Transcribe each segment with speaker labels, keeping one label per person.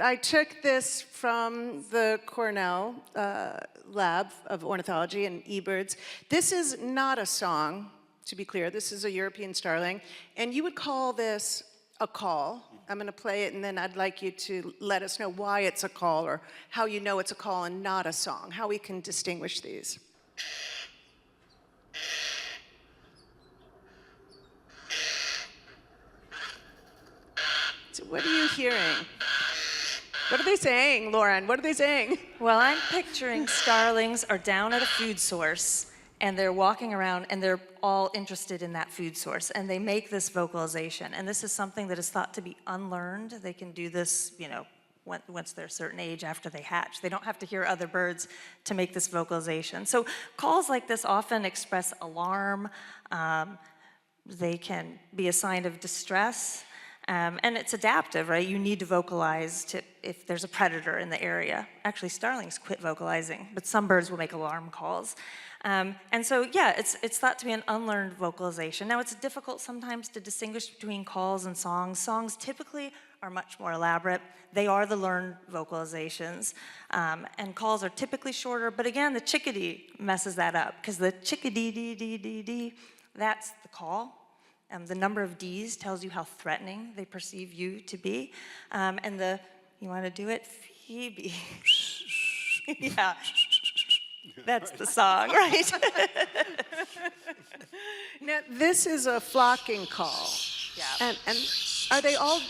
Speaker 1: I took this from the Cornell lab of ornithology and eBirds. This is not a song, to be clear. This is a European starling, and you would call this a call. I'm going to play it, and then I'd like you to let us know why it's a call, or how you know it's a call and not a song, how we can distinguish these. So what are you hearing? What are they saying, Lauren? What are they saying?
Speaker 2: Well, I'm picturing starlings are down at a food source, and they're walking around, and they're all interested in that food source, and they make this vocalization. And this is something that is thought to be unlearned. They can do this, you know, once they're a certain age after they hatch. They don't have to hear other birds to make this vocalization. So calls like this often express alarm. They can be a sign of distress. And it's adaptive, right? You need to vocalize if there's a predator in the area. Actually, starlings quit vocalizing, but some birds will make alarm calls. And so, yeah, it's thought to be an unlearned vocalization. Now, it's difficult sometimes to distinguish between calls and songs. Songs typically are much more elaborate. They are the learned vocalizations. And calls are typically shorter, but again, the chickadee messes that up, because the chickadee, dee, dee, dee, dee, that's the call. The number of Ds tells you how threatening they perceive you to be. And you want to do it? Phoebe. Yeah, that's the song, right?
Speaker 1: Now, this is a flocking call.
Speaker 2: Yeah.
Speaker 1: And are they all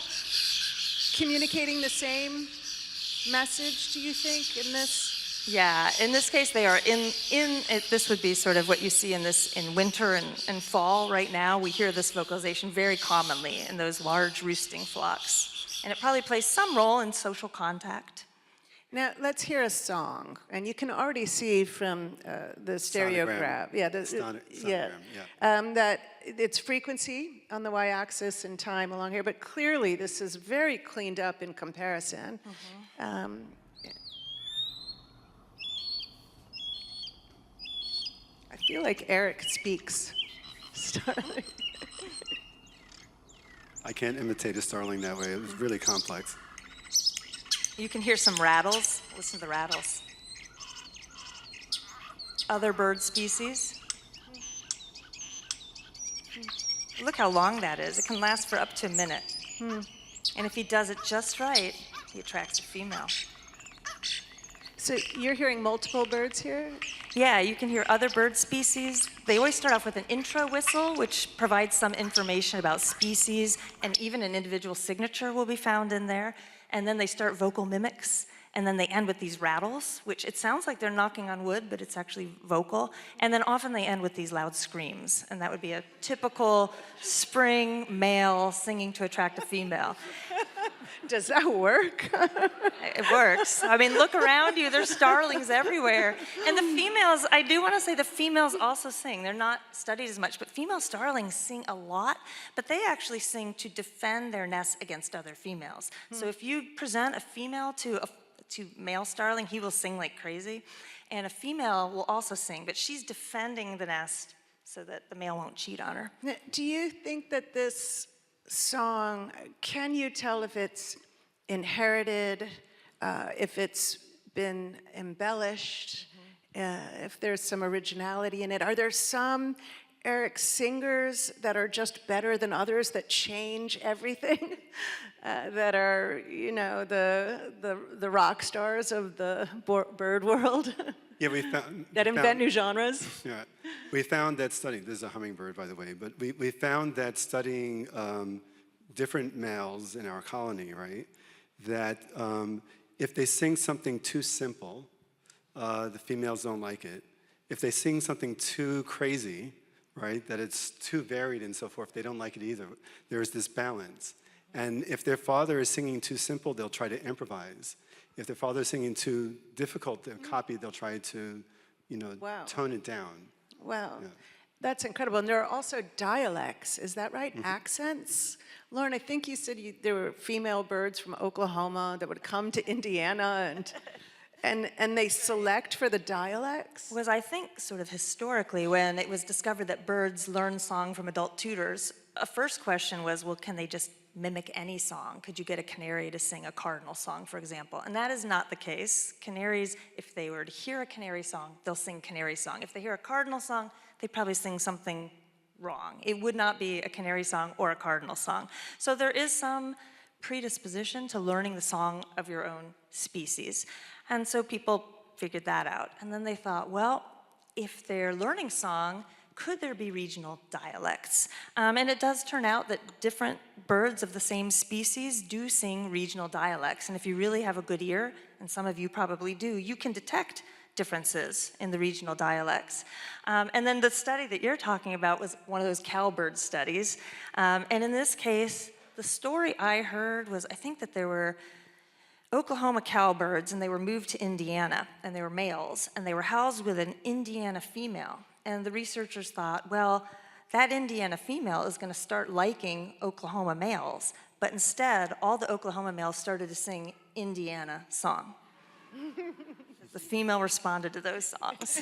Speaker 1: communicating the same message, do you think, in this?
Speaker 2: Yeah, in this case, they are this would be sort of what you see in winter and fall right now. We hear this vocalization very commonly in those large roosting flocks. And it probably plays some role in social contact.
Speaker 1: Now, let's hear a song. And you can already see from the stereograph. Yeah, that it's frequency on the y-axis and time along here. But clearly, this is very cleaned up in comparison. Mm-hmm. I feel like Erich speaks starling.
Speaker 3: I can't imitate a starling that way. It was really complex.
Speaker 2: You can hear some rattles. Listen to the rattles. Other bird species. Look how long that is. It can last for up to a minute. And if he does it just right, he attracts a female.
Speaker 1: So you're hearing multiple birds here?
Speaker 2: Yeah, you can hear other bird species. They always start off with an intro whistle, which provides some information about species, and even an individual signature will be found in there. And then they start vocal mimics, and then they end with these rattles, which it sounds like they're knocking on wood, but it's actually vocal. And then often they end with these loud screams, and that would be a typical spring male singing to attract a female.
Speaker 1: Does that work?
Speaker 2: It works. I mean, look around you. There's starlings everywhere. And the females, I do want to say the females also sing. They're not studied as much, but female starlings sing a lot, but they actually sing to defend their nests against other females. So if you present a female to male starling, he will sing like crazy. And a female will also sing, but she's defending the nest so that the male won't cheat on her.
Speaker 1: Now, do you think that this song, can you tell if it's inherited, if it's been embellished, if there's some originality in it? Are there some Erich singers that are just better than others, that change everything, that are, you know, the rock stars of the bird world?
Speaker 3: Yeah, we found
Speaker 1: that invent new genres.
Speaker 3: Yeah, we found that studying. This is a hummingbird, by the way, but we found that studying different males in our colony, right? That if they sing something too simple, the females don't like it. If they sing something too crazy, right, that it's too varied and so forth, they don't like it either. There's this balance. And if their father is singing too simple, they'll try to improvise. If their father is singing too difficult to copy, they'll try to, you know, tone it down.
Speaker 1: Wow,
Speaker 3: yeah.
Speaker 1: That's incredible. And there are also dialects, is that right? Accents? Lauren, I think you said there were female birds from Oklahoma that would come to Indiana and they select for the dialects?
Speaker 2: Was, I think, sort of historically, when it was discovered that birds learn song from adult tutors, a first question was, well, can they just mimic any song. Could you get a canary to sing a cardinal song, for example? And that is not the case. Canaries, if they were to hear a canary song, they'll sing canary song. If they hear a cardinal song, they'd probably sing something wrong. It would not be a canary song or a cardinal song. So there is some predisposition to learning the song of your own species. And so people figured that out. And then they thought, well, if they're learning song, could there be regional dialects? And it does turn out that different birds of the same species do sing regional dialects. And if you really have a good ear, and some of you probably do, you can detect differences in the regional dialects. And then the study that you're talking about was one of those cowbird studies. And in this case, the story I heard was, I think that there were Oklahoma cowbirds, and they were moved to Indiana, and they were males, and they were housed with an Indiana female. And the researchers thought, well, that Indiana female is going to start liking Oklahoma males. But instead, all the Oklahoma males started to sing Indiana song. The female responded to those songs.